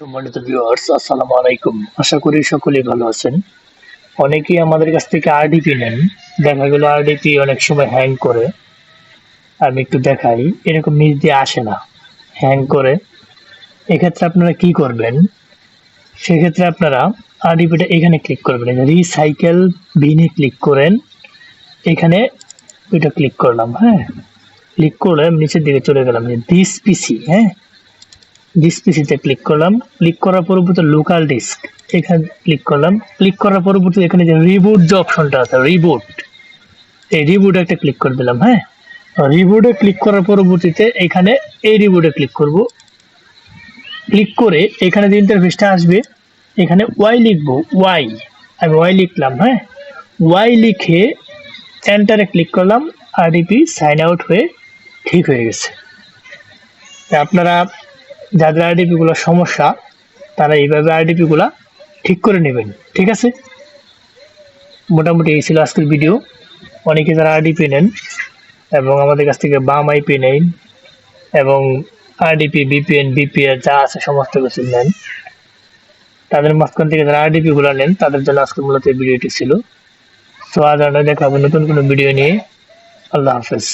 সম্মানিত ভিউয়ার্স, আসসালামু আলাইকুম। আশা করি সকলেই ভালো আছেন। অনেকেই আমাদের কাছ থেকে আরডিপি নেন। দেখা গেল আরডিপি অনেক সময় হ্যাং করে। আমি একটু দেখাই, এরকম নিচ দিয়ে আসে না, হ্যাং করে। এক্ষেত্রে আপনারা কি করবেন? সেক্ষেত্রে আপনারা আরডিপিটা এখানে ক্লিক করবেন, রিসাইকেল বিনে ক্লিক করেন। এখানে এটা ক্লিক করলাম, হ্যাঁ। ক্লিক করে নিচের দিকে চলে গেলাম, যে দিস পিসি, হ্যাঁ। দিস পিসিতে ক্লিক করলাম। ক্লিক করার পরবর্তী লোকাল ডিস্ক এখানে ক্লিক করলাম। ক্লিক করার পরবর্তী এখানে যে রিবুট যে অপশনটা আছে, রিবুট, এই রিবুটে একটা ক্লিক করে দিলাম, হ্যাঁ। রিবুটে ক্লিক করার পরবর্তীতে এখানে এই রিবুটে ক্লিক করব। ক্লিক করে এখানে যে ইন্টারফেসটা আসবে, এখানে ওয়াই লিখবো, ওয়াই। আমি ওয়াই লিখলাম, হ্যাঁ। ওয়াই লিখে এন্টারে ক্লিক করলাম। আরডিপি সাইন আউট হয়ে ঠিক হয়ে গেছে। আপনারা যাদের আরডিপি গুলো সমস্যা, তারা এইভাবে আরডিপি গুলা ঠিক করে নেবেন, ঠিক আছে। মোটামুটি এই ছিল আজকের ভিডিও। অনেকে যারা আরডিপি নেন এবং আমাদের কাছ থেকে বাম আইপি নেন এবং আরডিপি বিপিএন বিপিএর যা আছে সমস্ত কিছু নেন, তাদের মাঝখান থেকে যারা আরডিপি গুলা নেন তাদের জন্য আজকে মূলত এই ভিডিওটি ছিল। তো আজ আমরা দেখা হবে নতুন কোনো ভিডিও নিয়ে। আল্লাহ হাফেজ।